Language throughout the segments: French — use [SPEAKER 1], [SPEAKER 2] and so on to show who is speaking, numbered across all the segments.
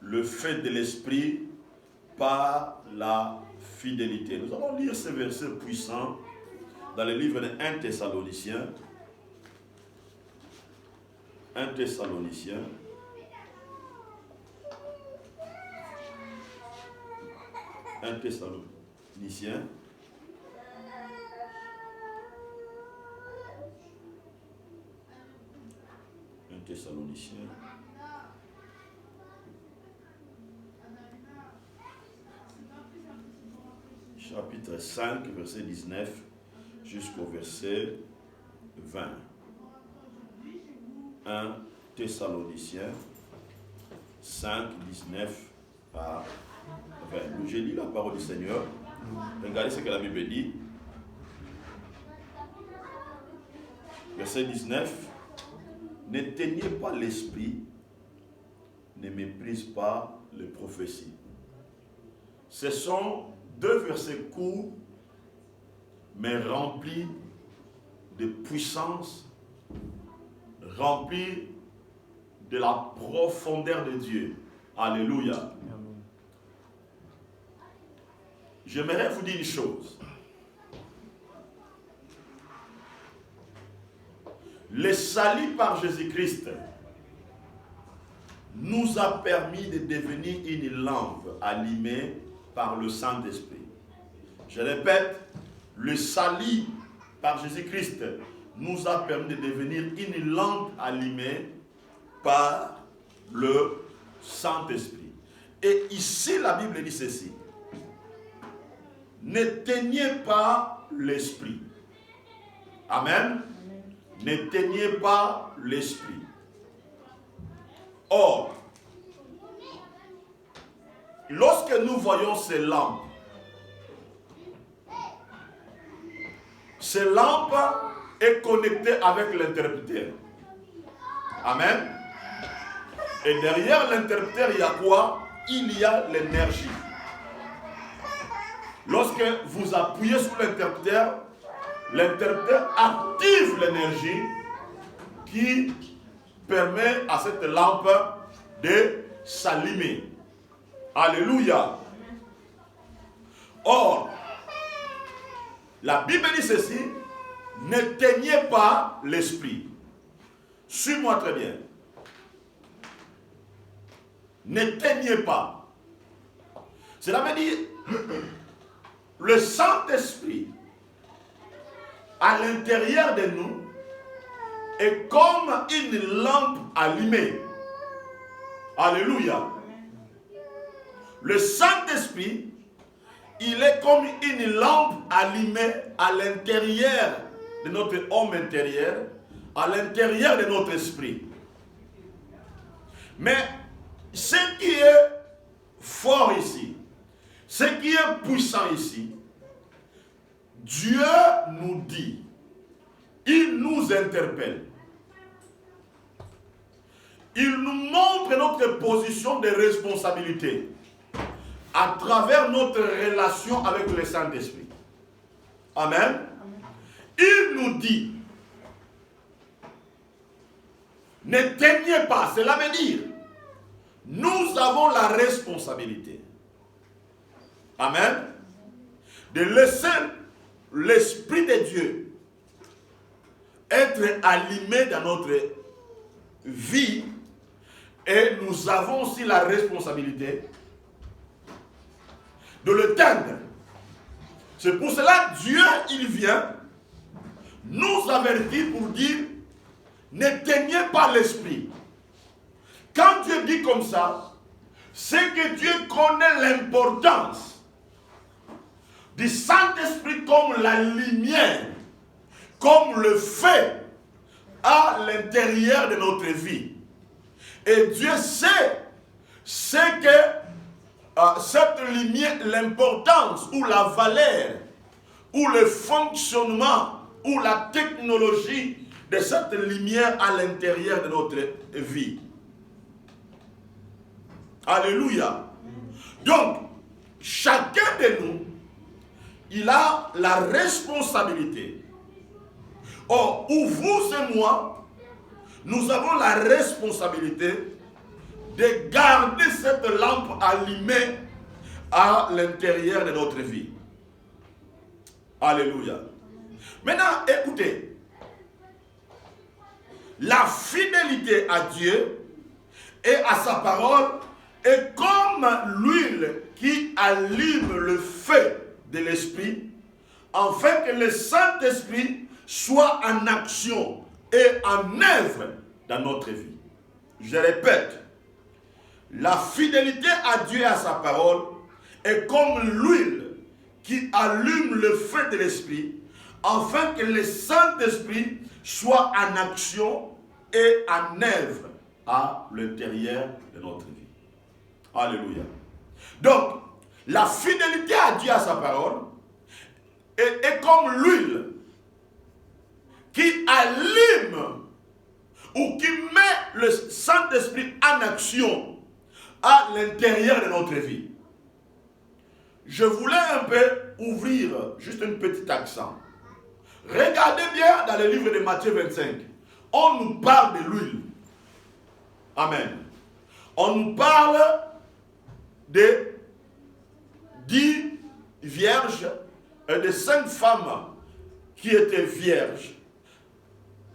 [SPEAKER 1] le fait de l'esprit par la fidélité. Nous allons lire ce verset puissant dans le livre de 1 Thessaloniciens. 1 Thessaloniciens. 1 Thessaloniciens. Thessaloniciens. Chapitre 5, verset 19 jusqu'au verset 20. 1 Thessaloniciens 5, 19 à 20. J'ai lu la parole du Seigneur. Regardez ce que la Bible dit. Verset 19. N'éteignez pas l'esprit, ne méprise pas les prophéties. Ce sont deux versets courts, mais remplis de puissance, remplis de la profondeur de Dieu. Alléluia. J'aimerais vous dire une chose. Le salut par Jésus-Christ nous a permis de devenir une lampe allumée par le Saint-Esprit. Je répète, le salut par Jésus-Christ nous a permis de devenir une lampe allumée par le Saint-Esprit. Et ici, la Bible dit ceci. N'éteignez pas l'esprit. Amen. N'éteignez pas l'esprit. Or, lorsque nous voyons ces lampes est connectée avec l'interrupteur. Amen. Et derrière l'interrupteur, il y a quoi? Il y a l'énergie. Lorsque vous appuyez sur l'interrupteur active l'énergie qui permet à cette lampe de s'allumer. Alléluia. Or, la Bible dit ceci, n'éteignez pas l'esprit. Suis-moi très bien. N'éteignez pas. Cela veut dire, le Saint-Esprit à l'intérieur de nous est comme une lampe allumée. Alléluia. Le Saint-Esprit, il est comme une lampe allumée à l'intérieur de notre homme intérieur, à l'intérieur de notre esprit. Mais ce qui est fort ici, ce qui est puissant ici, Dieu nous dit, il nous interpelle, il nous montre notre position de responsabilité à travers notre relation avec le Saint-Esprit. Amen. Il nous dit, n'éteignez pas, cela veut dire, nous avons la responsabilité. Amen. De laisser l'Esprit de Dieu être allumé dans notre vie, et nous avons aussi la responsabilité de le teindre. C'est pour cela que Dieu, il vient nous avertir pour dire, n'éteignez pas l'esprit. Quand Dieu dit comme ça, c'est que Dieu connaît l'importance du Saint-Esprit comme la lumière, comme le feu à l'intérieur de notre vie. Et Dieu sait que cette lumière, l'importance ou la valeur ou le fonctionnement ou la technologie de cette lumière à l'intérieur de notre vie. Alléluia. Donc, chacun de nous, il a la responsabilité. Or, où vous et moi, nous avons la responsabilité de garder cette lampe allumée à l'intérieur de notre vie. Alléluia. Maintenant, écoutez. La fidélité à Dieu et à sa parole est comme l'huile qui allume le feu de l'esprit, afin que le Saint-Esprit soit en action et en œuvre dans notre vie. Je répète, la fidélité à Dieu et à sa parole est comme l'huile qui allume le feu de l'esprit, afin que le Saint-Esprit soit en action et en œuvre à l'intérieur de notre vie. Alléluia. Donc, la fidélité à Dieu et à sa parole est comme l'huile qui allume ou qui met le Saint-Esprit en action à l'intérieur de notre vie. Je voulais un peu ouvrir juste un petit accent. Regardez bien dans le livre de Matthieu 25. On nous parle de l'huile. Amen. On nous parle de 10 vierges et de 5 femmes qui étaient vierges.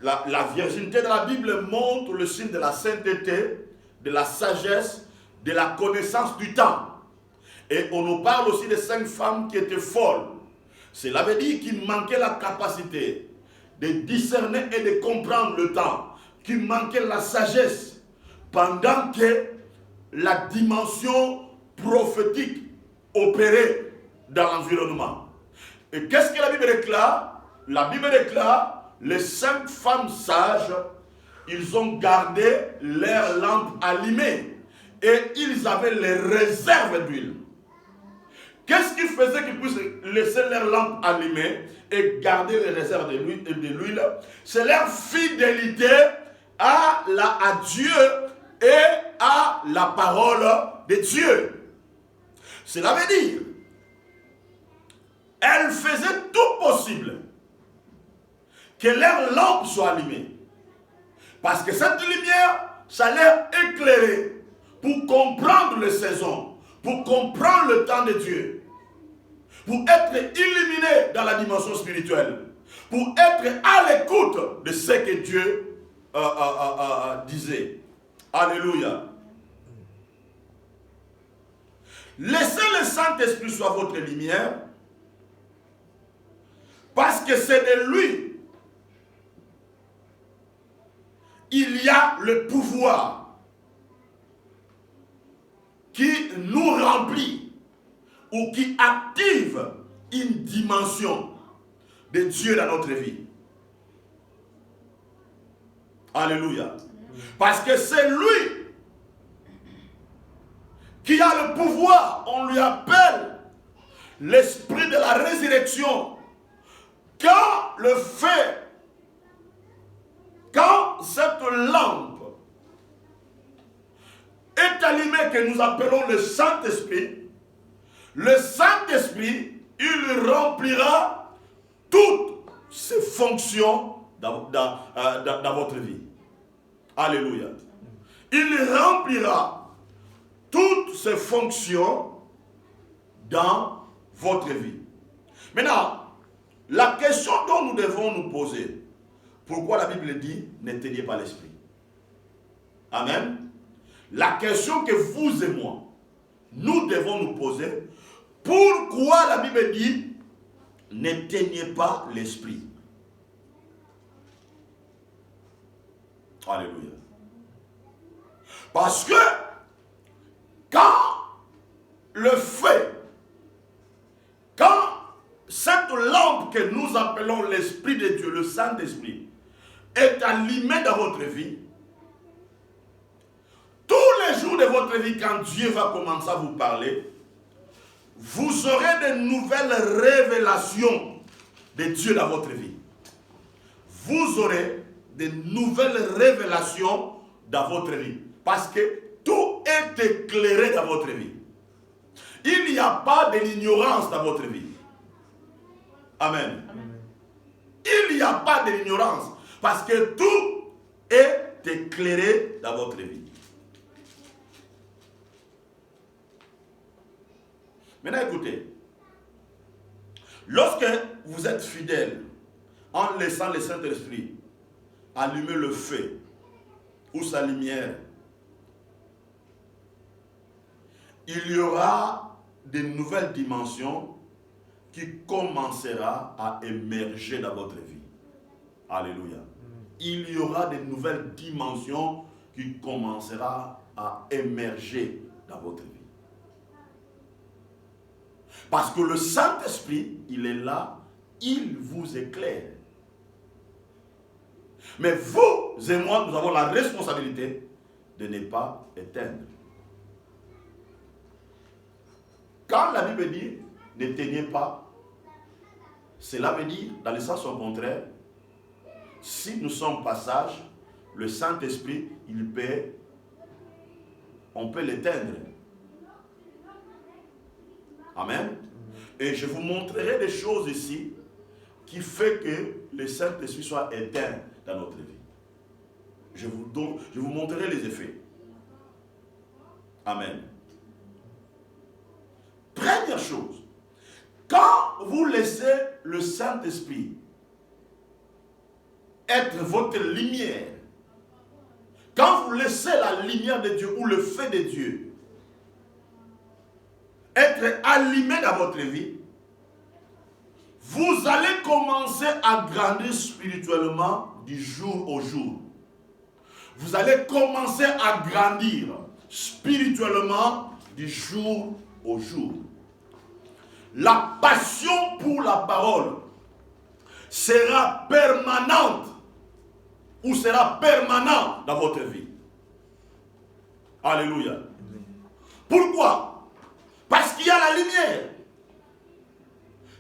[SPEAKER 1] La virginité de la Bible montre le signe de la sainteté, de la sagesse, de la connaissance du temps. Et on nous parle aussi de 5 femmes qui étaient folles. Cela veut dire qu'il manquait la capacité de discerner et de comprendre le temps, qu'il manquait la sagesse, pendant que la dimension prophétique opérait dans l'environnement. Et qu'est-ce que la Bible déclare? La Bible déclare, les 5 femmes sages, ils ont gardé leurs lampes allumées et ils avaient les réserves d'huile. Qu'est-ce qui faisait qu'ils puissent laisser leurs lampes allumées et garder les réserves de l'huile? C'est leur fidélité à Dieu et à la parole de Dieu. Cela veut dire, elles faisaient tout possible que leurs lampes soient allumées. Parce que cette lumière, ça les éclairer pour comprendre les saisons, pour comprendre le temps de Dieu, pour être illuminé dans la dimension spirituelle, pour être à l'écoute de ce que Dieu disait. Alléluia. Laissez le Saint-Esprit soit votre lumière, parce que c'est de lui il y a le pouvoir qui nous remplit ou qui active une dimension de Dieu dans notre vie. Alléluia. Parce que c'est lui qui a le pouvoir. On lui appelle l'esprit de la résurrection. Quand le fait, quand cette lampe est allumée que nous appelons le Saint-Esprit, il remplira toutes ses fonctions dans votre vie. Alléluia. Il remplira toutes ses fonctions dans votre vie. Maintenant, la question dont nous devons nous poser, pourquoi la Bible dit n'éteignez pas l'esprit? Amen. La question que vous et moi, nous devons nous poser, pourquoi la Bible dit n'éteignez pas l'esprit? Alléluia. Parce que quand le feu, quand cette lampe que nous appelons l'Esprit de Dieu, le Saint-Esprit, est allumée dans votre vie, tous les jours de votre vie, quand Dieu va commencer à vous parler, vous aurez de nouvelles révélations de Dieu dans votre vie. Vous aurez de nouvelles révélations dans votre vie. Parce que tout est éclairé dans votre vie. Il n'y a pas de l'ignorance dans votre vie. Amen. Il n'y a pas de l'ignorance. Parce que tout est éclairé dans votre vie. Maintenant écoutez, lorsque vous êtes fidèle, en laissant le Saint-Esprit allumer le feu ou sa lumière, il y aura de nouvelles dimensions qui commencera à émerger dans votre vie. Alléluia. Il y aura de nouvelles dimensions qui commencera à émerger dans votre vie. Parce que le Saint-Esprit, il est là, il vous éclaire. Mais vous et moi, nous avons la responsabilité de ne pas éteindre. Quand la Bible dit n'éteignez pas, cela veut dire, dans le sens au contraire, si nous sommes passage, le Saint-Esprit, on peut l'éteindre. Amen. Et je vous montrerai des choses ici qui fait que le Saint-Esprit soit éteint dans notre vie. Je vous montrerai les effets. Amen. Première chose, quand vous laissez le Saint-Esprit être votre lumière, quand vous laissez la lumière de Dieu ou le feu de Dieu être allumé dans votre vie, vous allez commencer à grandir spirituellement du jour au jour. Vous allez commencer à grandir spirituellement du jour au jour. La passion pour la parole sera permanente ou sera permanente dans votre vie. Alléluia. Pourquoi? Parce qu'il y a la lumière.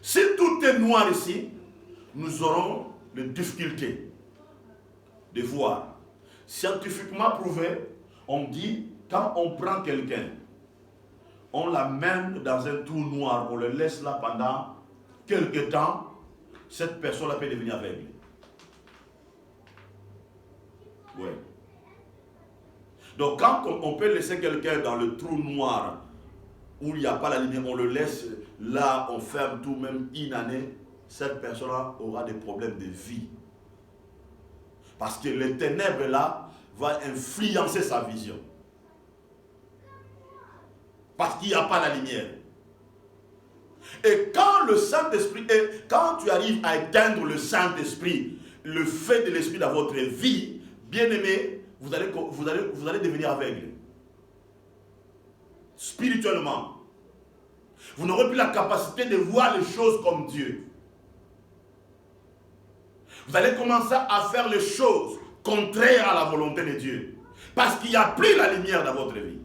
[SPEAKER 1] Si tout est noir ici, nous aurons des difficultés de voir. Scientifiquement prouvé, on dit, quand on prend quelqu'un, on l'amène dans un trou noir, on le laisse là pendant quelques temps, cette personne peut devenir aveugle. Oui. Donc quand on peut laisser quelqu'un dans le trou noir, où il n'y a pas la lumière, on le laisse là, on ferme tout, même une année, cette personne aura des problèmes de vie. Parce que les ténèbres là vont influencer sa vision. Parce qu'il n'y a pas la lumière. Et quand le Saint-Esprit, quand tu arrives à éteindre le Saint-Esprit, le fait de l'Esprit dans votre vie, bien aimé, vous allez devenir aveugle. Spirituellement. Vous n'aurez plus la capacité de voir les choses comme Dieu. Vous allez commencer à faire les choses contraires à la volonté de Dieu. Parce qu'il n'y a plus la lumière dans votre vie.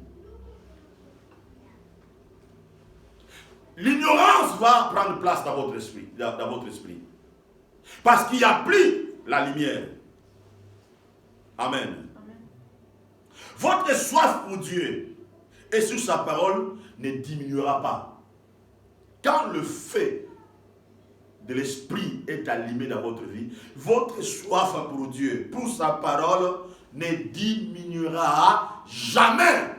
[SPEAKER 1] L'ignorance va prendre place dans votre esprit. Parce qu'il n'y a plus la lumière. Amen. Amen. Votre soif pour Dieu et sur sa parole ne diminuera pas. Quand le feu de l'esprit est allumé dans votre vie, votre soif pour Dieu, pour sa parole, ne diminuera jamais.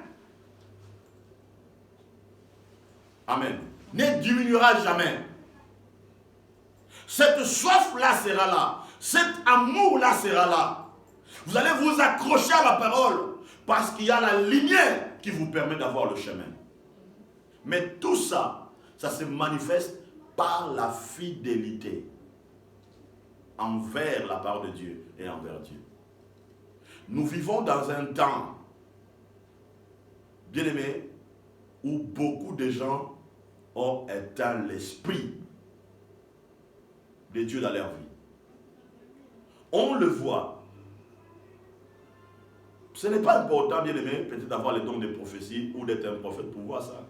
[SPEAKER 1] Amen. Ne diminuera jamais. Cette soif-là sera là. Cet amour-là sera là. Vous allez vous accrocher à la parole parce qu'il y a la lumière qui vous permet d'avoir le chemin. Mais tout ça, ça se manifeste par la fidélité envers la parole de Dieu et envers Dieu. Nous vivons dans un temps, bien aimé, où beaucoup de gens ont éteint l'esprit de Dieu dans leur vie. On le voit. Ce n'est pas important, bien aimé, peut-être d'avoir le don de prophétie ou d'être un prophète pour voir ça.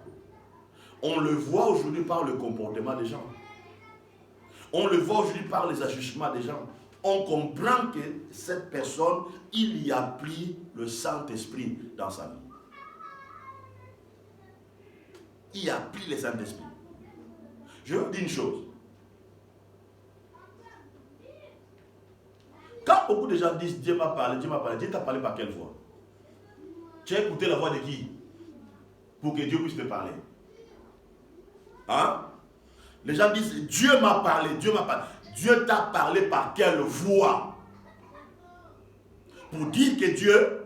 [SPEAKER 1] On le voit aujourd'hui par le comportement des gens. On le voit aujourd'hui par les agissements des gens. On comprend que cette personne, il y a pris le Saint-Esprit dans sa vie. Il a pris le Saint-Esprit. Je vous dis une chose. Quand beaucoup de gens disent Dieu m'a parlé, Dieu t'a parlé par quelle voix? Tu as écouté la voix de qui? Pour que Dieu puisse te parler. Hein? Les gens disent, Dieu m'a parlé, Dieu m'a parlé. Dieu t'a parlé par quelle voix? Pour dire que Dieu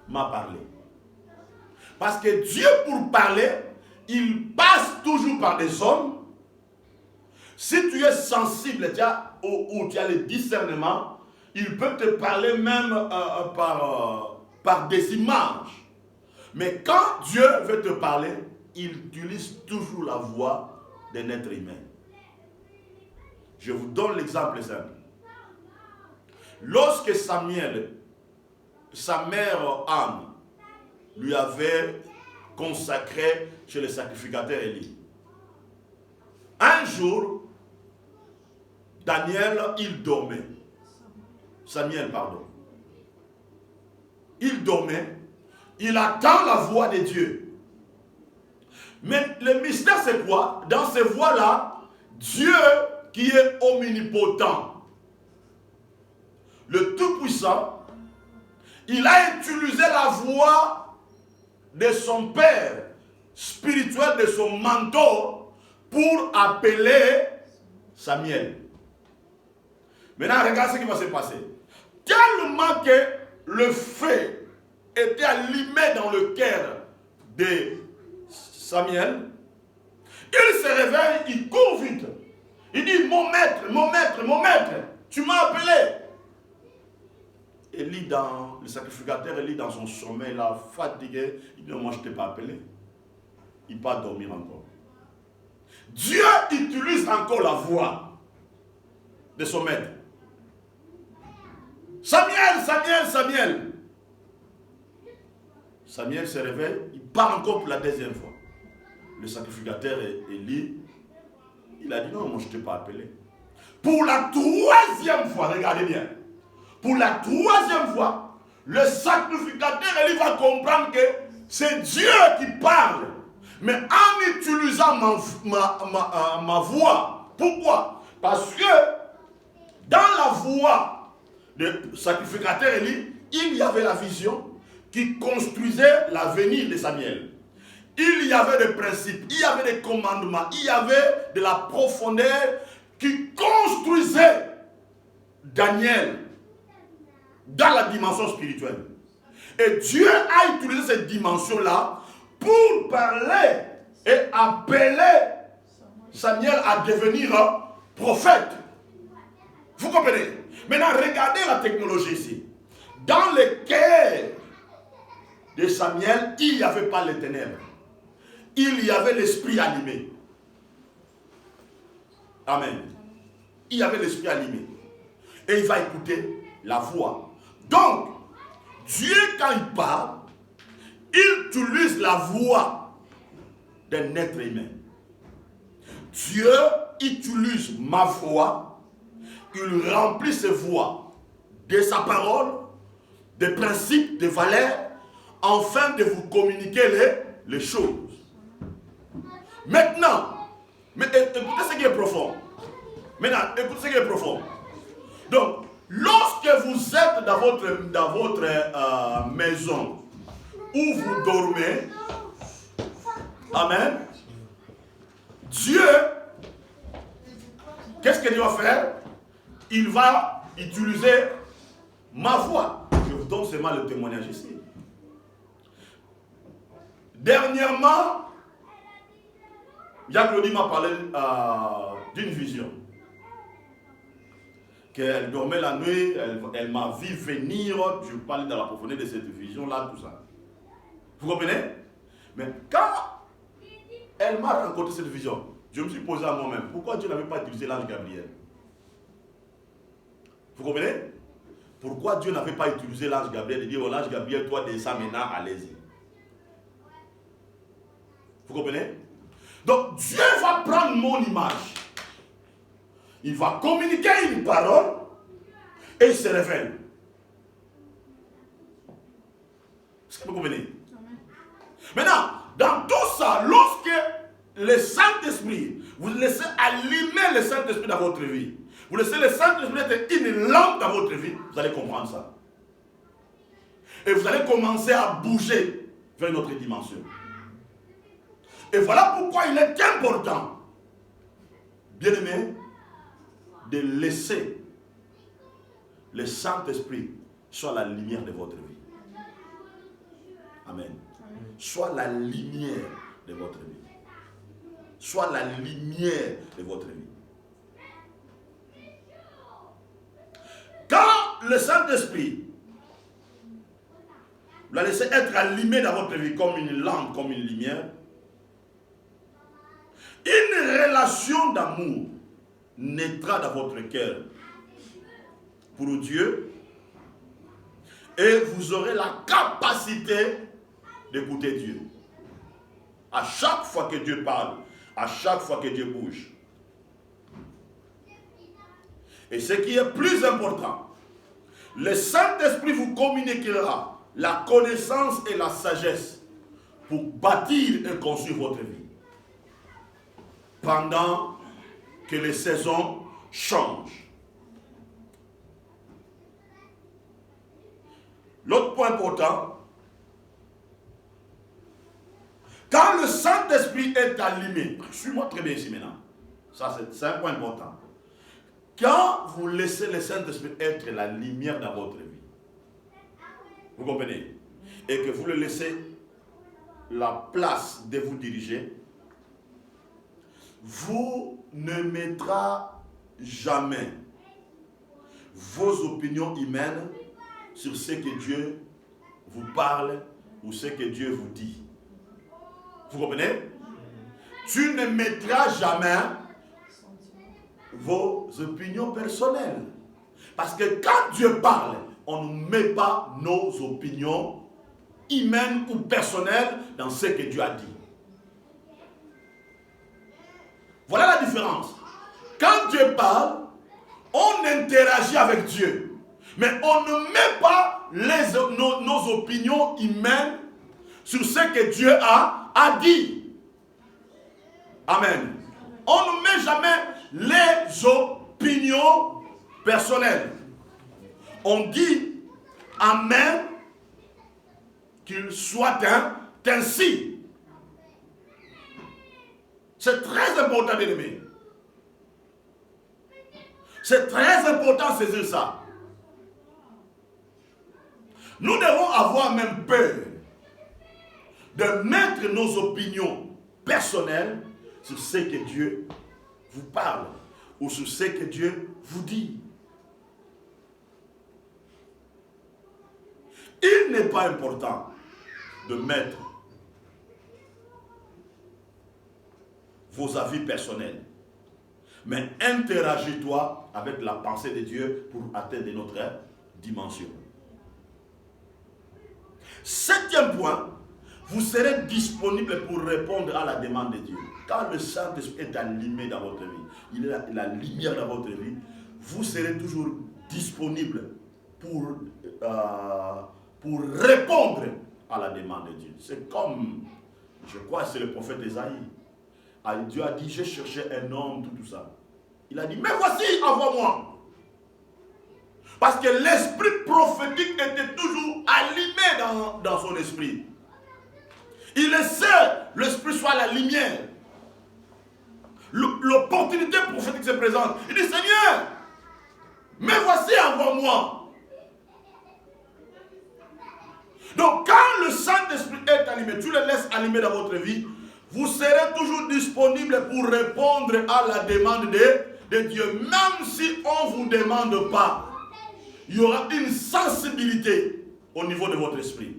[SPEAKER 1] m'a parlé. Parce que Dieu, pour parler, il passe toujours par des hommes. Si tu es sensible, ou tu as le discernement, il peut te parler même par des images. Mais quand Dieu veut te parler, il utilise toujours la voix d'un être humain. Je vous donne l'exemple simple. Lorsque Samuel, sa mère Anne, lui avait consacré chez le sacrificateur Élie, un jour, il dormait. Samuel, pardon. Il dormait. Il attend la voix de Dieu. Mais le mystère, c'est quoi? Dans ces voix-là, Dieu qui est omnipotent, le Tout-Puissant, il a utilisé la voix de son père spirituel, de son mentor, pour appeler Samuel. Maintenant, regarde ce qui va se passer. Tellement que le feu était allumé dans le cœur de Samuel, il se réveille, il court vite. Il dit, mon maître, tu m'as appelé. Élie, le sacrificateur, Élie dans son sommeil, là, fatigué, il dit, non, moi je ne t'ai pas appelé. Il part dormir encore. Dieu utilise encore la voix de son maître. Samuel, Samuel, Samuel. Samuel se réveille, il part encore pour la deuxième fois. Le sacrificateur Élie, il a dit non, moi je ne t'ai pas appelé. Pour la troisième fois, regardez bien. Pour la troisième fois, le sacrificateur Élie va comprendre que c'est Dieu qui parle. Mais en utilisant ma voix. Pourquoi? Parce que dans la voix du sacrificateur Élie, il y avait la vision qui construisait l'avenir de Samuel. Il y avait des principes, il y avait des commandements, il y avait de la profondeur qui construisait Daniel dans la dimension spirituelle. Et Dieu a utilisé cette dimension-là pour parler et appeler Samuel à devenir prophète. Vous comprenez? Maintenant, regardez la technologie ici. Dans le cœur de Samuel, il n'y avait pas les ténèbres. Il y avait l'esprit allumé. Amen. Il y avait l'esprit allumé. Et il va écouter la voix. Donc, Dieu, quand il parle, il utilise la voix d'un être humain. Dieu utilise ma voix, il remplit ses voix de sa parole, des principes, des valeurs, afin de vous communiquer les choses. Maintenant, écoutez ce qui est profond. Maintenant, écoutez ce qui est profond. Donc, lorsque vous êtes dans votre maison où vous dormez, amen, Dieu, qu'est-ce qu'il va faire? Il va utiliser ma voix. Je vous donne seulement le témoignage ici. Dernièrement, Claudie m'a parlé d'une vision. Qu'elle dormait la nuit, elle m'a vu venir, je parlais dans la profondeur de cette vision-là, tout ça. Vous comprenez? Mais quand elle m'a raconté cette vision, je me suis posé à moi-même, pourquoi Dieu n'avait pas utilisé l'ange Gabriel? Vous comprenez? Pourquoi Dieu n'avait pas utilisé l'ange Gabriel et dit, oh l'ange Gabriel, toi descends maintenant, allez-y. Vous comprenez? Donc Dieu va prendre mon image. Il va communiquer une parole et il se révèle. Est-ce que vous comprenez? Maintenant, dans tout ça, lorsque le Saint-Esprit, vous laissez allumer le Saint-Esprit dans votre vie, vous laissez le Saint-Esprit être une lampe dans votre vie, vous allez comprendre ça. Et vous allez commencer à bouger vers une autre dimension. Et voilà pourquoi il est important bien-aimé, de laisser le Saint-Esprit soit la lumière de votre vie. Amen. Soit la lumière de votre vie. Soit la lumière de votre vie. Quand le Saint-Esprit la laissez être allumé dans votre vie comme une lampe, comme une lumière, une relation d'amour naîtra dans votre cœur pour Dieu et vous aurez la capacité d'écouter Dieu. À chaque fois que Dieu parle, à chaque fois que Dieu bouge. Et ce qui est plus important, le Saint-Esprit vous communiquera la connaissance et la sagesse pour bâtir et construire votre vie. Pendant que les saisons changent. L'autre point important, quand le Saint-Esprit est allumé, suis-moi très bien ici maintenant, ça c'est un point important. Quand vous laissez le Saint-Esprit être la lumière dans votre vie, vous comprenez, et que vous le laissez la place de vous diriger, vous ne mettrez jamais vos opinions humaines sur ce que Dieu vous parle ou ce que Dieu vous dit. Vous comprenez? Tu ne mettras jamais vos opinions personnelles. Parce que quand Dieu parle, on ne met pas nos opinions humaines ou personnelles dans ce que Dieu a dit. Voilà la différence. Quand Dieu parle, on interagit avec Dieu. Mais on ne met pas nos opinions humaines sur ce que Dieu a dit. Amen. On ne met jamais les opinions personnelles. On dit Amen, qu'il soit ainsi. C'est très important, bien aimé. C'est très important de saisir ça. Nous devons avoir même peur de mettre nos opinions personnelles sur ce que Dieu vous parle ou sur ce que Dieu vous dit. Il n'est pas important de mettre vos avis personnels, mais interagis-toi avec la pensée de Dieu pour atteindre notre dimension. Septième point, vous serez disponible pour répondre à la demande de Dieu. Quand le Saint-Esprit est allumé dans votre vie, il est la lumière dans votre vie, vous serez toujours disponible pour répondre à la demande de Dieu. C'est comme, je crois que c'est le prophète Ésaïe. Dieu a dit, j'ai cherché un homme, tout ça. Il a dit, mais voici, envoie-moi. Parce que l'esprit prophétique était toujours allumé dans son esprit. Il laissait l'esprit soit la lumière. L'opportunité prophétique se présente. Il dit, Seigneur, mais voici, envoie-moi. Donc quand le Saint-Esprit est allumé, tu le laisses allumer dans votre vie, vous serez toujours disponible pour répondre à la demande de Dieu. Même si on ne vous demande pas, il y aura une sensibilité au niveau de votre esprit.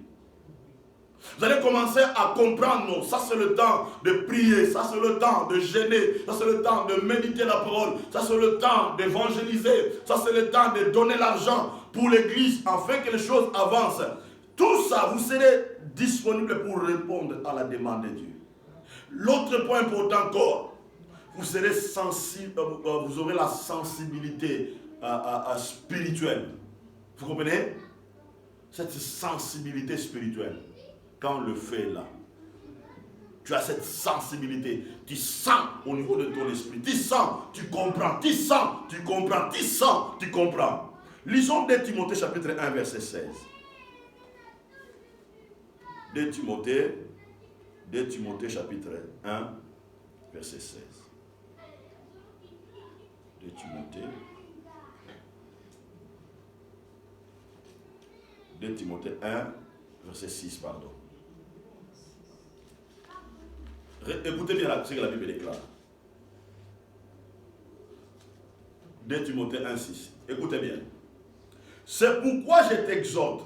[SPEAKER 1] Vous allez commencer à comprendre, non, ça c'est le temps de prier, ça c'est le temps de jeûner, ça c'est le temps de méditer la parole, ça c'est le temps d'évangéliser, ça c'est le temps de donner l'argent pour l'église afin que les choses avancent. Tout ça, vous serez disponible pour répondre à la demande de Dieu. L'autre point important encore, vous serez sensible, vous aurez la sensibilité spirituelle. Vous comprenez? Cette sensibilité spirituelle, quand on le fait là, tu as cette sensibilité, tu sens au niveau de ton esprit, tu sens, tu comprends, tu sens, tu comprends, tu sens, tu comprends. Lisons 2 Timothée chapitre 1 verset 16. 2 Timothée chapitre 1 verset 16. 2 Timothée. 2 Timothée 1, verset 6, pardon. Écoutez bien ce que la Bible déclare. 2 Timothée 1, 6. Écoutez bien. C'est pourquoi je t'exhorte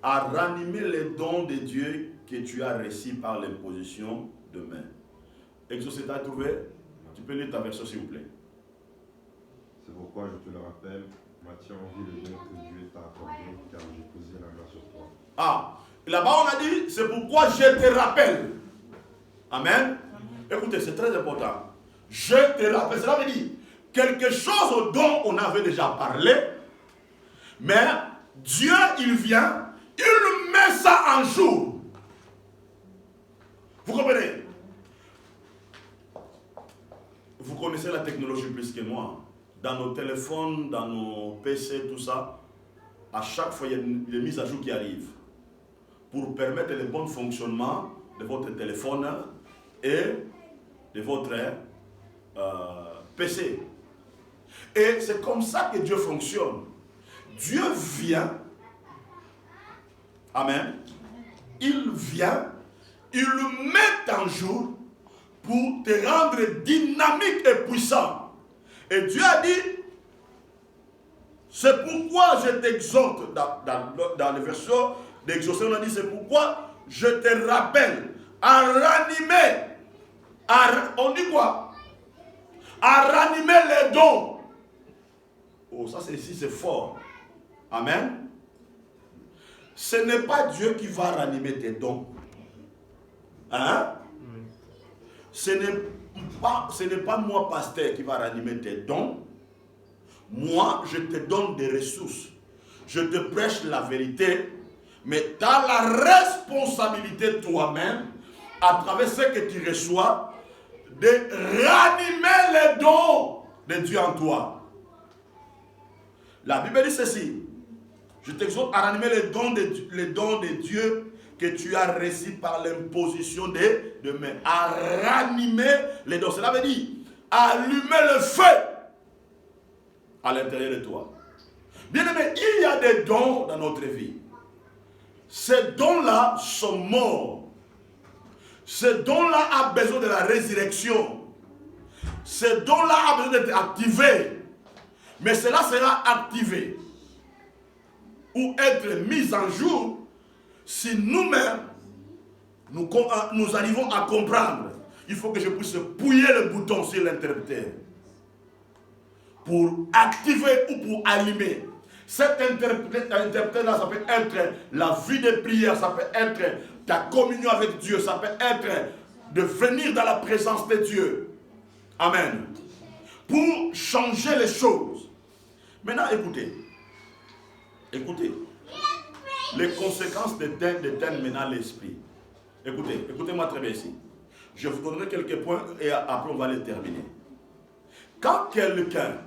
[SPEAKER 1] à ranimer les dons de Dieu que tu as reçus par l'imposition de main. Exaucé, t'as trouvé? Tu peux lire ta version s'il vous plaît.
[SPEAKER 2] C'est pourquoi je te le rappelle, maintiens en vie le don que Dieu t'a accordé, car j'ai posé la main sur toi.
[SPEAKER 1] Ah, là-bas on a dit, c'est pourquoi je te rappelle. Amen. Écoutez, c'est très important. Je te rappelle, cela veut dire quelque chose dont on avait déjà parlé, mais Dieu, il vient, il met ça en jour. Vous comprenez? Vous connaissez la technologie plus que moi. Dans nos téléphones, dans nos PC, tout ça, à chaque fois, il y a des mises à jour qui arrivent pour permettre le bon fonctionnement de votre téléphone et de votre PC. Et c'est comme ça que Dieu fonctionne. Dieu vient, amen, il vient, il le met en jour pour te rendre dynamique et puissant. Et Dieu a dit, c'est pourquoi je t'exhorte, dans les versions d'exaucer, on a dit, c'est pourquoi je te rappelle à ranimer, on dit quoi? À ranimer les dons. Oh, ça c'est fort. Amen. Ce n'est pas Dieu qui va ranimer tes dons. Hein? Ce n'est pas moi, pasteur, qui va ranimer tes dons. Moi, je te donne des ressources. Je te prêche la vérité. Mais tu as la responsabilité toi-même, à travers ce que tu reçois, de ranimer les dons de Dieu en toi. La Bible dit ceci. Je t'exhorte à ranimer les dons de Dieu que tu as reçus par l'imposition de main. À ranimer les dons. Cela veut dire allumer le feu à l'intérieur de toi. Bien aimé, il y a des dons dans notre vie. Ces dons-là sont morts. Ce don-là a besoin de la résurrection. Ce don-là a besoin d'être activé. Mais cela sera activé ou être mis en jour si nous-mêmes, nous arrivons à comprendre. Il faut que je puisse pouiller le bouton sur l'interrupteur pour activer ou pour allumer. Cet interrupteur-là, ça peut être la vie de prière, ça peut être ta communion avec Dieu, ça peut être de venir dans la présence de Dieu. Amen. Pour changer les choses. Maintenant, écoutez. Écoutez. Les conséquences d'éteindre maintenant l'esprit. Écoutez-moi très bien ici. Je vous donnerai quelques points et après on va les terminer. Quand quelqu'un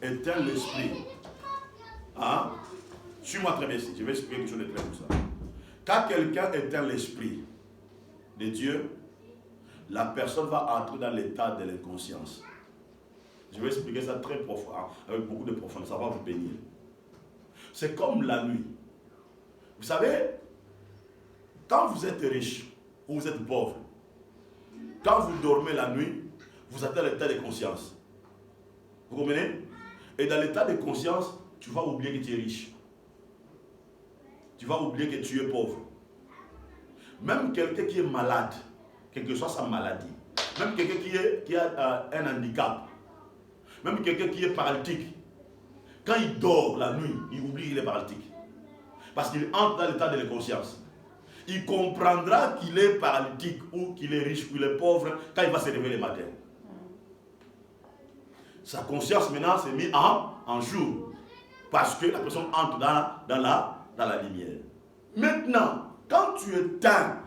[SPEAKER 1] éteint l'esprit, hein? Suis-moi très bien ici, je vais expliquer quelque chose de très comme ça. Quand quelqu'un éteint l'esprit de Dieu, la personne va entrer dans l'état de l'inconscience. Je vais expliquer ça très profond, avec beaucoup de profondeur, ça va vous bénir. C'est comme la nuit. Vous savez, quand vous êtes riche ou vous êtes pauvre, quand vous dormez la nuit, vous êtes dans l'état de conscience. Vous comprenez? Et dans l'état de conscience, tu vas oublier que tu es riche. Tu vas oublier que tu es pauvre. Même quelqu'un qui est malade, quelle que soit sa maladie, même quelqu'un qui a un handicap, même quelqu'un qui est paralytique, quand il dort la nuit, il oublie qu'il est paralytique. Parce qu'il entre dans l'état de l'inconscience. Il comprendra qu'il est paralytique ou qu'il est riche ou qu'il est pauvre quand il va se réveiller le matin. Sa conscience maintenant s'est mise en jour. Parce que la personne entre dans la lumière. Maintenant, quand tu éteins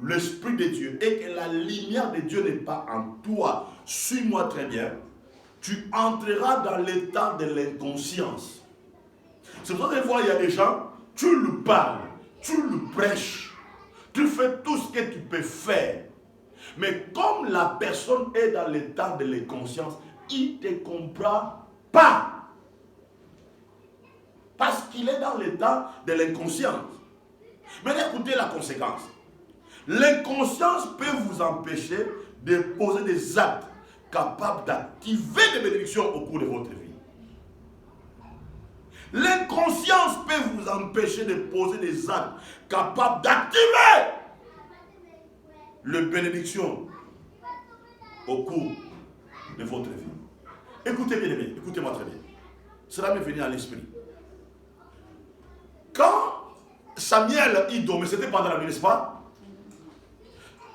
[SPEAKER 1] l'Esprit de Dieu et que la lumière de Dieu n'est pas en toi, suis-moi très bien, tu entreras dans l'état de l'inconscience. C'est pour ça que des fois, il y a des gens, tu lui parles, tu lui prêches, tu fais tout ce que tu peux faire. Mais comme la personne est dans l'état de l'inconscience, il ne te comprend pas. Parce qu'il est dans l'état de l'inconscience. Maintenant, écoutez la conséquence. L'inconscience peut vous empêcher de poser des actes capables d'activer des bénédictions au cours de votre vie. L'inconscience peut vous empêcher de poser des actes capables d'activer les bénédictions au cours de votre vie. Écoutez bien, aimé, écoutez-moi très bien. Cela m'est venu à l'esprit. Quand Samuel, il dormait, c'était pendant la nuit, n'est-ce pas?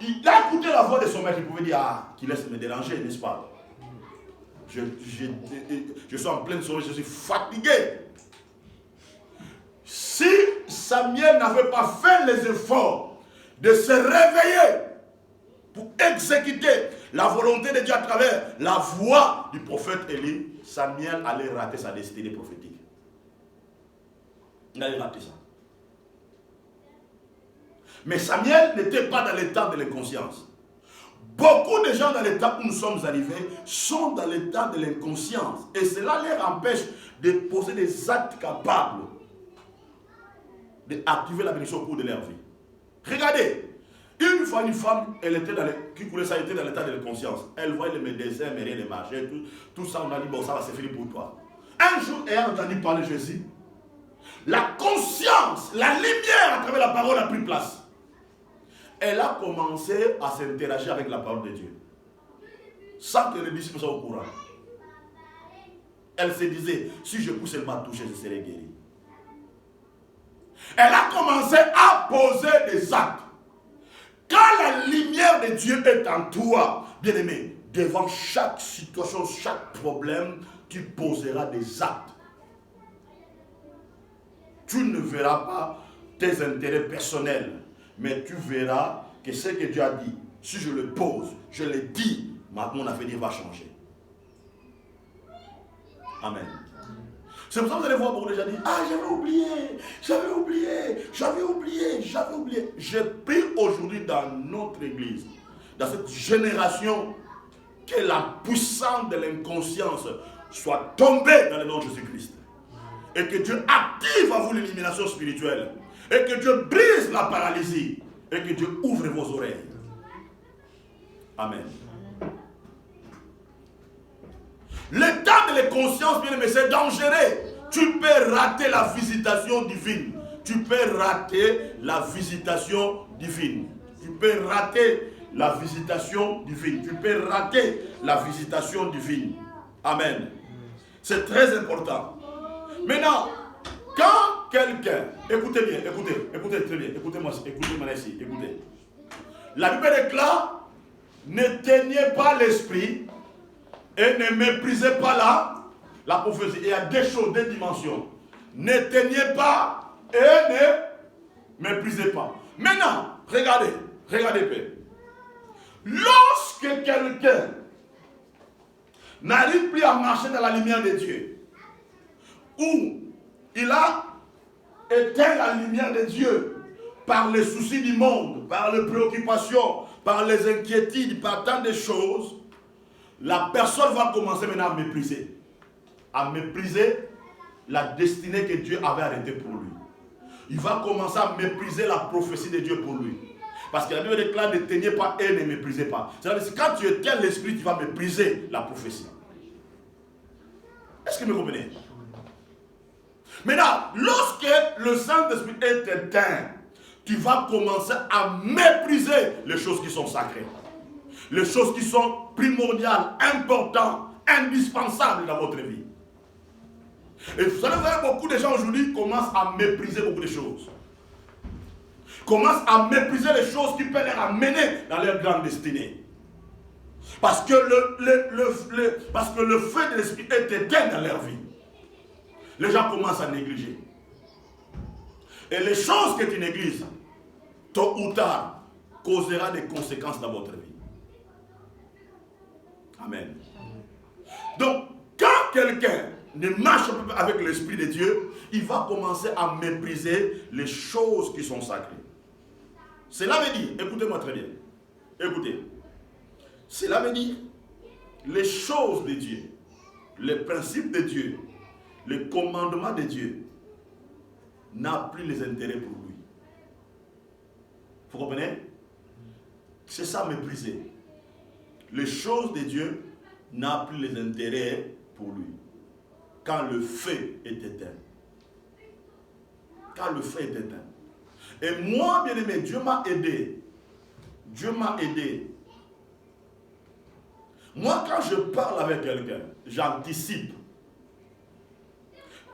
[SPEAKER 1] Il a écouté la voix de son maître, il pouvait dire, ah, qu'il laisse me déranger, n'est-ce pas? Je suis en pleine sommeil, je suis fatigué. Si Samuel n'avait pas fait les efforts de se réveiller pour exécuter la volonté de Dieu à travers la voix du prophète Élie, Samuel allait rater sa destinée prophétique. Il allait rater ça. Mais Samuel n'était pas dans l'état de l'inconscience. Beaucoup de gens dans l'état où nous sommes arrivés sont dans l'état de l'inconscience. Et cela les empêche de poser des actes capables d'activer la bénédiction au cours de leur vie. Regardez, une fois une femme, elle était qui coulait ça, elle était dans l'état de l'inconscience. Elle voyait les médecins, mais rien ne marchait. Tout ça, on a dit, bon, ça va se finir pour toi. Un jour, ayant entendu parler de Jésus, la conscience, la lumière à travers la parole a pris place. Elle a commencé à s'interagir avec la parole de Dieu. Sans que les disciples soient au courant. Elle se disait, si je peux seulement toucher, je serai guéri. Elle a commencé à poser des actes. Quand la lumière de Dieu est en toi, bien aimé, devant chaque situation, chaque problème, tu poseras des actes. Tu ne verras pas tes intérêts personnels, mais tu verras que ce que Dieu a dit, si je le pose, je le dis, mon avenir va changer. Amen. C'est pour ça que vous allez voir beaucoup de gens dire, ah, j'avais oublié. Je prie aujourd'hui dans notre église, dans cette génération, que la puissance de l'inconscience soit tombée dans le nom de Jésus-Christ. Et que Dieu active à vous l'élimination spirituelle. Et que Dieu brise la paralysie. Et que Dieu ouvre vos oreilles. Amen. L'état de l'inconscience, bien aimé, c'est dangereux. Tu peux rater la visitation divine. Tu peux rater la visitation divine. Tu peux rater la visitation divine. Tu peux rater la visitation divine. Amen. C'est très important. Maintenant, quand quelqu'un, écoutez bien, écoutez très bien, écoutez-moi ici, écoutez. La Bible déclare, n'éteignez pas l'esprit et ne méprisez pas la prophétie. Il y a deux choses, deux dimensions. N'éteignez pas et ne méprisez pas. Maintenant, regardez bien. Lorsque quelqu'un n'arrive plus à marcher dans la lumière de Dieu, ou il a éteint la lumière de Dieu par les soucis du monde, par les préoccupations, par les inquiétudes, par tant de choses, la personne va commencer maintenant à mépriser la destinée que Dieu avait arrêtée pour lui. Il va commencer à mépriser la prophétie de Dieu pour lui. Parce que la Bible déclare, n'éteignez pas et ne méprisez pas. C'est-à-dire que quand tu éteins l'esprit, tu vas mépriser la prophétie. Est-ce que vous me comprenez? Maintenant, lorsque le Saint-Esprit est éteint, tu vas commencer à mépriser les choses qui sont sacrées. Les choses qui sont primordiales, importantes, indispensables dans votre vie. Et vous savez, beaucoup de gens aujourd'hui commencent à mépriser beaucoup de choses. Commencent à mépriser les choses qui peuvent les amener dans leur grande destinée. Parce que le feu de l'esprit est éteint dans leur vie. Les gens commencent à négliger. Et les choses que tu négliges, tôt ou tard, causera des conséquences dans votre vie. Amen. Donc, quand quelqu'un ne marche pas avec l'Esprit de Dieu, il va commencer à mépriser les choses qui sont sacrées. Cela veut dire, écoutez-moi très bien, écoutez, Cela veut dire les choses de Dieu, les principes de Dieu, les commandements de Dieu n'a plus les intérêts pour lui. Vous comprenez? C'est ça mépriser. Les choses de Dieu n'a plus les intérêts pour lui. Quand le feu est éteint. Quand le feu est éteint. Et moi, bien aimé, Dieu m'a aidé. Dieu m'a aidé. Moi, quand je parle avec quelqu'un, j'anticipe.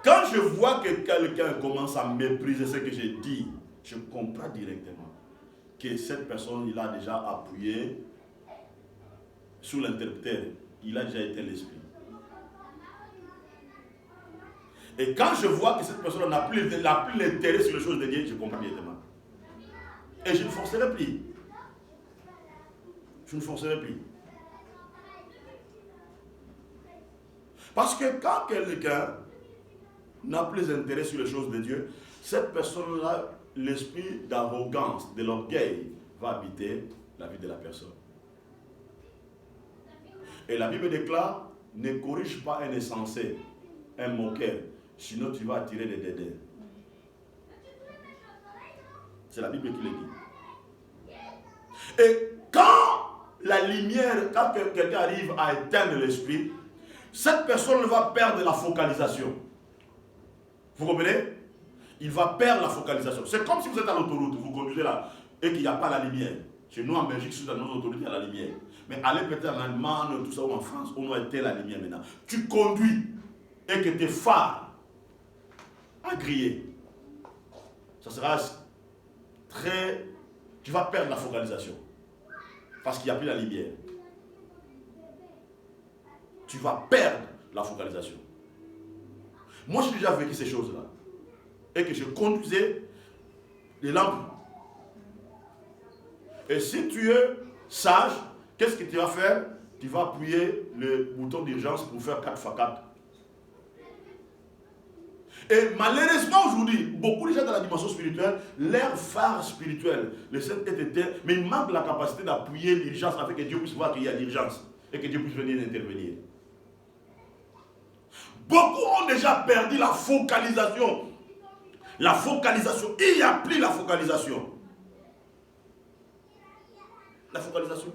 [SPEAKER 1] Quand je vois que quelqu'un commence à mépriser ce que j'ai dit, je comprends directement que cette personne, il a déjà appuyé sur l'interrupteur. Il a déjà été l'esprit. Et quand je vois que cette personne n'a plus l'intérêt sur les choses de Dieu, je comprends directement. Et je ne forcerai plus. Je ne forcerai plus. Parce que quand quelqu'un n'a plus d'intérêt sur les choses de Dieu, cette personne-là, l'esprit d'arrogance, de l'orgueil, va habiter la vie de la personne. Et la Bible déclare, ne corrige pas un insensé, un moqueur, sinon tu vas attirer des dédains. C'est la Bible qui le dit. Et quand la lumière, quand quelqu'un arrive à éteindre l'esprit, cette personne va perdre la focalisation. Vous comprenez? Il va perdre la focalisation. C'est comme si vous êtes à l'autoroute, vous conduisez là, et qu'il n'y a pas la lumière. Chez nous en Belgique, sur notre autoroute, il y a la lumière. Mais allez peut-être en Allemagne, tout ça, ou en France, on a été la lumière maintenant. Tu conduis, et que tes phares a grillé. Ça sera très... Tu vas perdre la focalisation. Parce qu'il n'y a plus la lumière. Tu vas perdre la focalisation. Moi, j'ai déjà vécu ces choses-là. Et que je conduisais les lampes. Et si tu es sage, qu'est-ce que tu vas faire? Tu vas appuyer le bouton d'urgence pour faire 4x4. Et malheureusement aujourd'hui, beaucoup de gens dans la dimension spirituelle, leur phare spirituel, le Saint est éteint, mais il manque la capacité d'appuyer l'urgence afin que Dieu puisse voir qu'il y a l'urgence et que Dieu puisse venir intervenir. Beaucoup ont déjà perdu la focalisation. La focalisation, il n'y a plus la focalisation. La focalisation.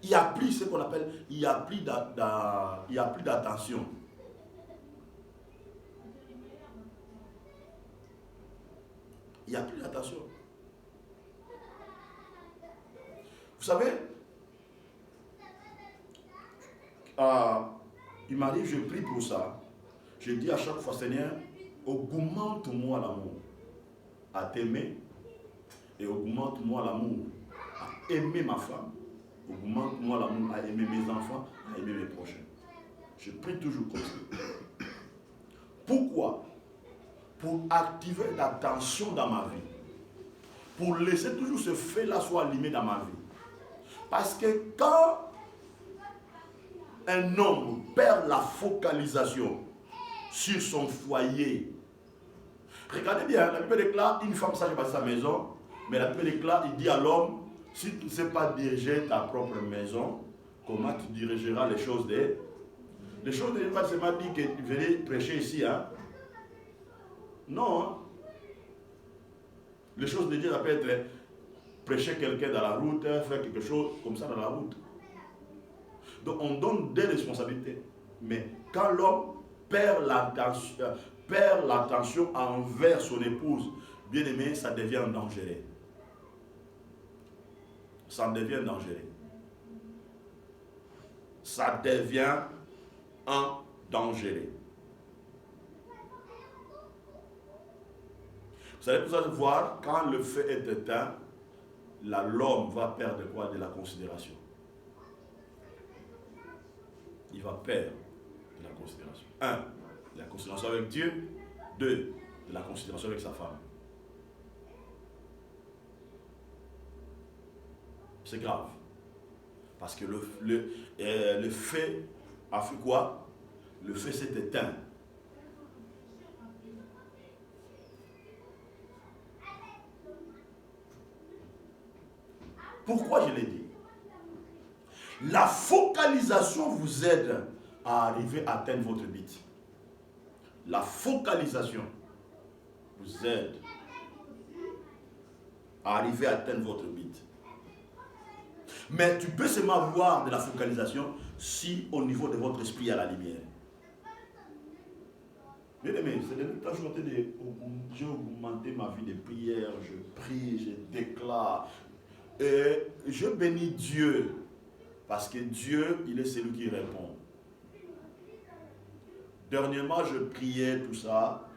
[SPEAKER 1] Il n'y a plus ce qu'on appelle, il n'y a plus d'attention. Il n'y a plus d'attention. Vous savez, il m'arrive, je prie pour ça. Je dis à chaque fois, Seigneur, augmente-moi l'amour à t'aimer et augmente-moi l'amour à aimer ma femme. Augmente-moi l'amour à aimer mes enfants, à aimer mes prochains. Je prie toujours comme ça. Pourquoi? Pour activer l'attention dans ma vie. Pour laisser toujours ce fait-là soit allumé dans ma vie. Parce que quand un homme perd la focalisation sur son foyer, regardez bien, la Bible déclare, une femme sage bâtit sa maison, mais la Bible déclare, il dit à l'homme, si tu ne sais pas diriger ta propre maison, comment tu dirigeras les choses des... Les choses de Dieu, c'est pas dit que tu venais prêcher ici, hein? Non. Hein? Les choses de Dieu, ça peut être prêcher quelqu'un dans la route, faire quelque chose comme ça dans la route. Donc on donne des responsabilités. Mais quand l'homme perd l'attention envers son épouse, bien aimé, ça devient dangereux. Ça devient dangereux. Ça devient un dangereux. Vous savez, vous allez voir, quand le feu est éteint, l'homme va perdre quoi? De la considération. Il va perdre de la considération. 1, de la considération avec Dieu. 2, de la considération avec sa femme. C'est grave. Parce que le feu a fait quoi? Le feu s'est éteint. Pourquoi je l'ai dit? La focalisation vous aide à arriver à atteindre votre but. La focalisation vous aide à arriver à atteindre votre but. Mais tu peux seulement avoir de la focalisation si au niveau de votre esprit il y a la lumière. Bien aimé, c'est depuis que j'ai augmenté ma vie de prière, je prie, je déclare. Et je bénis Dieu. Parce que Dieu, il est celui qui répond. Dernièrement, je priais, tout ça.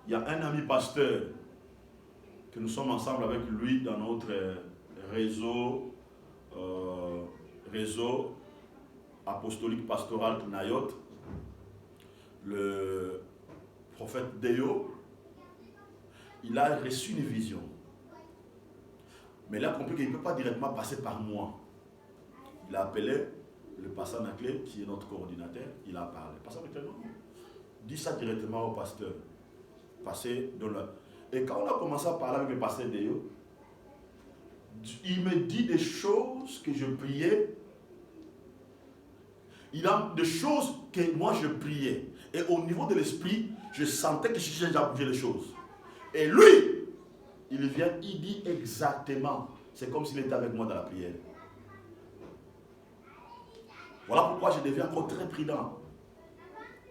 [SPEAKER 1] Il y a un ami pasteur que nous sommes ensemble avec lui dans notre réseau apostolique pastoral Nayot, le prophète Deo. Il a reçu une vision. Mais il a compris qu'il ne peut pas directement passer par moi. Il a appelé le pasteur Naclé, qui est notre coordinateur. Il a parlé. Le pasteur Naclé, non, dis ça directement au pasteur. Passez dans le... Et quand on a commencé à parler avec le pasteur Deo, il me dit des choses que je priais. Il a des choses que moi je priais. Et au niveau de l'esprit, je sentais que je cherchais déjà à bouger les choses. Et lui, il vient, il dit exactement. C'est comme s'il était avec moi dans la prière. Voilà pourquoi je deviens encore très prudent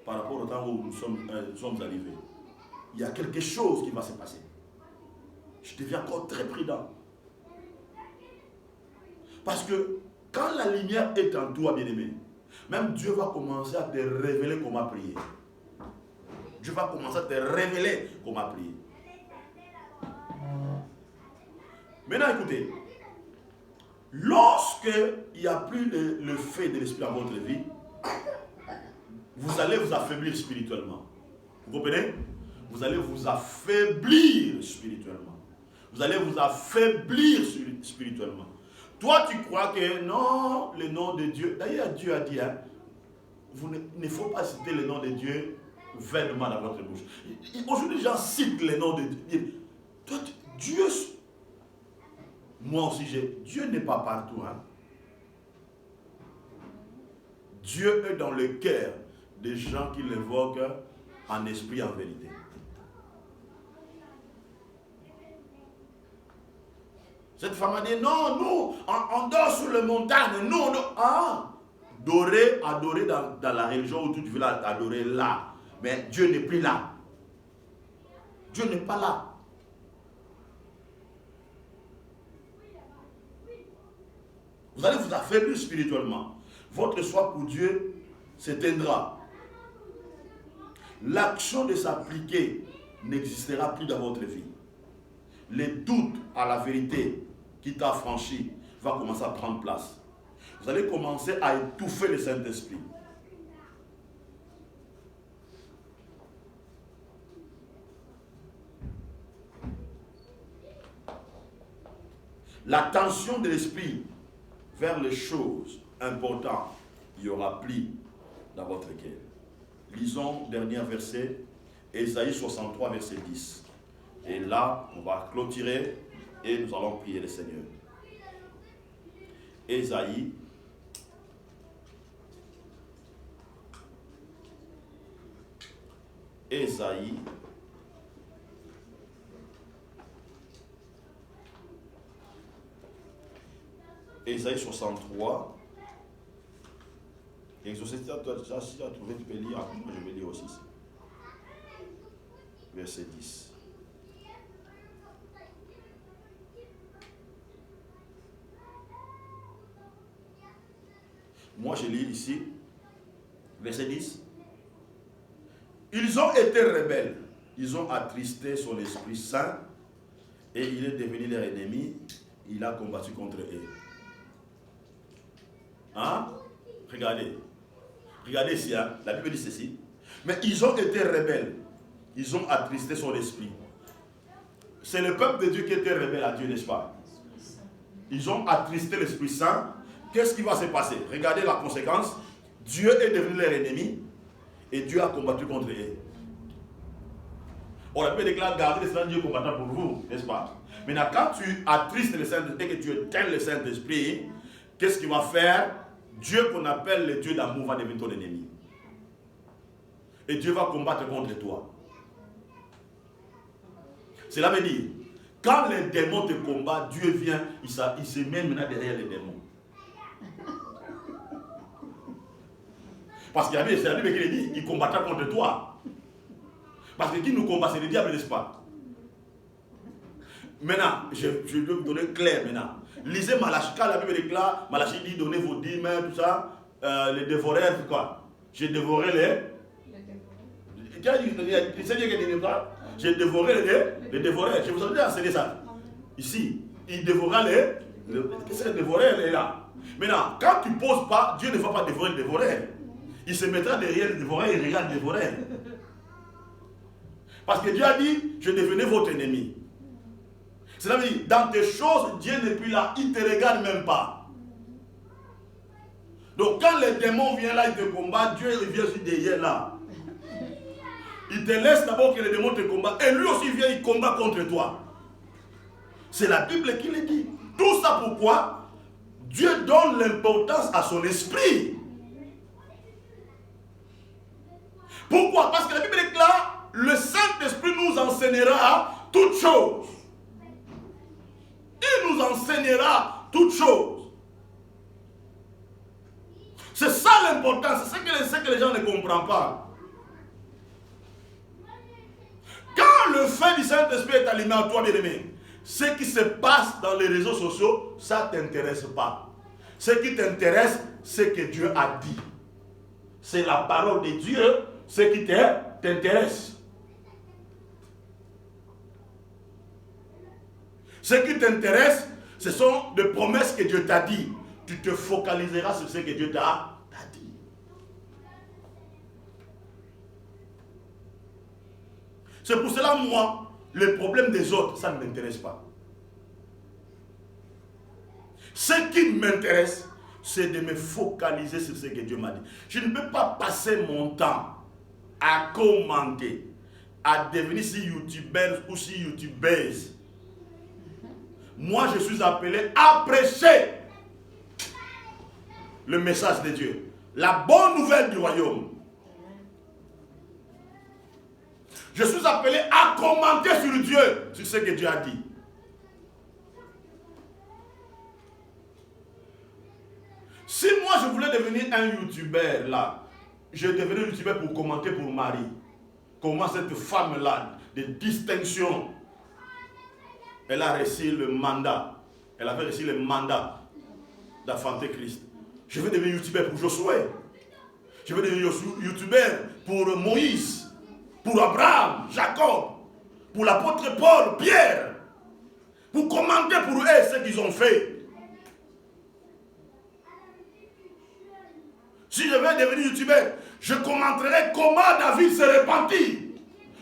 [SPEAKER 1] par rapport au temps où nous sommes arrivés. Il y a quelque chose qui va se passer. Je deviens encore très prudent. Parce que quand la lumière est en toi, bien-aimé, même Dieu va commencer à te révéler comment prier. Dieu va commencer à te révéler comment prier. Maintenant, écoutez, lorsque il n'y a plus le fait de l'esprit dans votre vie, vous allez vous affaiblir spirituellement. Vous comprenez? Vous allez vous affaiblir spirituellement. Vous allez vous affaiblir spirituellement. Toi, tu crois que non, le nom de Dieu. D'ailleurs, Dieu a dit, hein, il ne faut pas citer le nom de Dieu vainement dans votre bouche. Aujourd'hui, les gens citent le nom de Dieu. Toi, Dieu. Moi aussi, Dieu n'est pas partout. Hein. Dieu est dans le cœur des gens qui l'évoquent en esprit, en vérité. Cette femme a dit, non, nous, on dort sur les montagnes. Nous, on dort. Ah, adorer dans la religion où tu veux adorer là. Mais Dieu n'est plus là. Dieu n'est pas là. Vous allez vous affaiblir spirituellement. Votre foi pour Dieu s'éteindra. L'action de s'appliquer n'existera plus dans votre vie. Les doutes à la vérité qui t'a franchi va commencer à prendre place. Vous allez commencer à étouffer le Saint-Esprit. L'attention de l'esprit vers les choses importantes, il y aura pli dans votre cœur. Lisons dernier verset, Ésaïe 63, verset 10. Et là, on va clôturer et nous allons prier le Seigneur. Ésaïe 63. Exorciste, si tu as trouvé, tu peux lire. Moi, je vais lire aussi. Verset 10. Moi, je lis ici. Verset 10. Ils ont été rebelles. Ils ont attristé son Esprit Saint. Et il est devenu leur ennemi. Il a combattu contre eux. Hein? Regardez. Regardez ici, hein? La Bible dit ceci. Mais ils ont été rebelles. Ils ont attristé son esprit. C'est le peuple de Dieu qui était rebelle à Dieu, n'est-ce pas? Ils ont attristé l'Esprit Saint. Qu'est-ce qui va se passer? Regardez la conséquence. Dieu est devenu leur ennemi et Dieu a combattu contre eux. On a pu déclarer garder le Saint-Dieu combattant pour vous, n'est-ce pas? Maintenant, quand tu attristes le Saint-Esprit et que tu éteins le Saint-Esprit, qu'est-ce qu'il va faire? Dieu qu'on appelle le Dieu d'amour va devenir ton ennemi. Et Dieu va combattre contre toi. Cela veut dire, quand les démons te combattent, Dieu vient, il se met maintenant derrière les démons. Parce qu'il y a c'est la Bible qui dit, il combattra contre toi. Parce que qui nous combat, c'est le diable, n'est-ce pas? Maintenant, je vais vous donner clair maintenant. Lisez Malachie, quand la Bible déclare, Malachie dit, donnez vos dîmes, tout ça, les dévoreurs, quoi? J'ai dévoré les... J'ai dévoré les dévoreurs. Je vous ai dit enseigner ça. Ici, il dévora les... Qu'est-ce que le dévoreur est là? Maintenant, quand tu ne poses pas, Dieu ne va pas dévorer le dévoreur. Il se mettra derrière le dévoreur et regarde le dévoreur. Parce que Dieu a dit, je devenais votre ennemi. C'est-à-dire, dans tes choses, Dieu n'est plus là, il ne te regarde même pas. Donc quand les démons viennent là, ils te combattent, Dieu vient aussi derrière là. Il te laisse d'abord que les démons te combattent, et lui aussi vient, il combat contre toi. C'est la Bible qui le dit. Tout ça pourquoi? Dieu donne l'importance à son esprit. Pourquoi? Parce que la Bible déclare, le Saint-Esprit nous enseignera toutes choses. Il nous enseignera toutes choses. C'est ça l'importance, c'est ce que les gens ne comprennent pas. Quand le feu du Saint-Esprit est allumé à toi, bien-aimé, ce qui se passe dans les réseaux sociaux, ça ne t'intéresse pas. Ce qui t'intéresse, c'est ce que Dieu a dit. C'est la parole de Dieu, ce qui t'intéresse. Ce qui t'intéresse, ce sont des promesses que Dieu t'a dit. Tu te focaliseras sur ce que Dieu t'a dit. C'est pour cela, moi, les problèmes des autres, ça ne m'intéresse pas. Ce qui m'intéresse, c'est de me focaliser sur ce que Dieu m'a dit. Je ne peux pas passer mon temps à commenter, à devenir si youtubeur ou si youtubeuse. Moi, je suis appelé à prêcher le message de Dieu, la bonne nouvelle du royaume. Je suis appelé à commenter sur Dieu, sur ce que Dieu a dit. Si moi je voulais devenir un youtubeur là, je devenais youtubeur pour commenter pour Marie. Comment cette femme-là, de distinction, elle a reçu le mandat. Elle avait reçu le mandat d'enfanter Christ. Je vais devenir youtubeur pour Josué. Je vais devenir youtubeur pour Moïse, pour Abraham, Jacob, pour l'apôtre Paul, Pierre. Pour commenter pour eux ce qu'ils ont fait. Si je vais devenir youtubeur, je commenterai comment David s'est repenti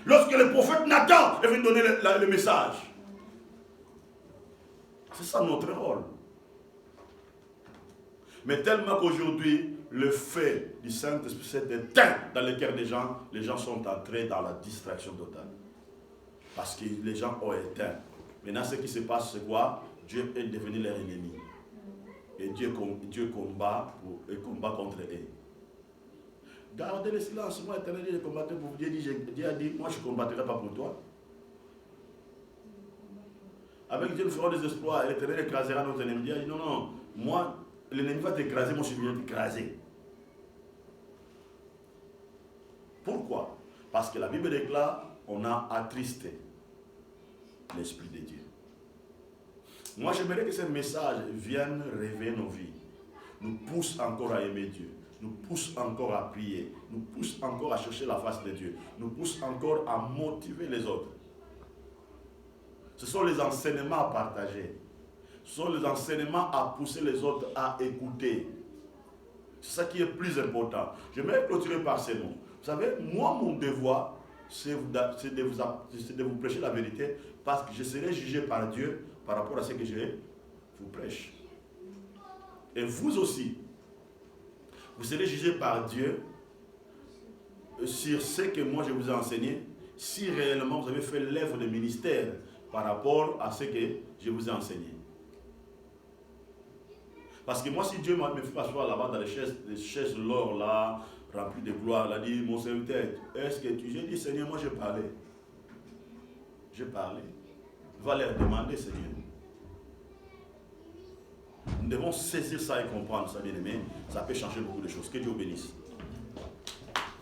[SPEAKER 1] lorsque le prophète Nathan est venu donner le message. C'est ça notre rôle. Mais tellement qu'aujourd'hui, le fait du Saint-Esprit s'est éteint dans les cœurs des gens, les gens sont entrés dans la distraction totale. Parce que les gens ont éteint. Maintenant, ce qui se passe, c'est quoi? Dieu est devenu leur ennemi. Et Dieu combat contre eux. Gardez le silence. Moi, éternel, je combattais pour vous. Dieu a dit, moi, je ne combattrai pas pour toi. Avec Dieu, nous ferons des exploits. Et l'éternel écrasera nos ennemis. Dieu a dit, non, non, moi, l'ennemi va t'écraser, moi, je suis venu t'écraser. Pourquoi? Parce que la Bible déclare, on a attristé l'Esprit de Dieu. Moi, j'aimerais que ce message vienne réveiller nos vies, nous pousse encore à aimer Dieu, nous pousse encore à prier, nous pousse encore à chercher la face de Dieu, nous pousse encore à motiver les autres. Ce sont les enseignements à partager. Ce sont les enseignements à pousser les autres à écouter. C'est ça qui est plus important. J'aimerais clôturer par ces mots. Vous savez, moi, mon devoir, c'est de vous prêcher la vérité, parce que je serai jugé par Dieu par rapport à ce que je vous prêche. Et vous aussi, vous serez jugé par Dieu sur ce que moi je vous ai enseigné si réellement vous avez fait l'œuvre de ministère par rapport à ce que je vous ai enseigné. Parce que moi, si Dieu me fait m'asseoir là-bas dans les chaises l'or là, remplies de gloire, il a dit, mon serviteur, est-ce que tu... J'ai dit, Seigneur, moi je parlais. J'ai parlé. Va leur demander, Seigneur. Nous devons saisir ça et comprendre ça, bien aimé. Ça peut changer beaucoup de choses. Que Dieu bénisse.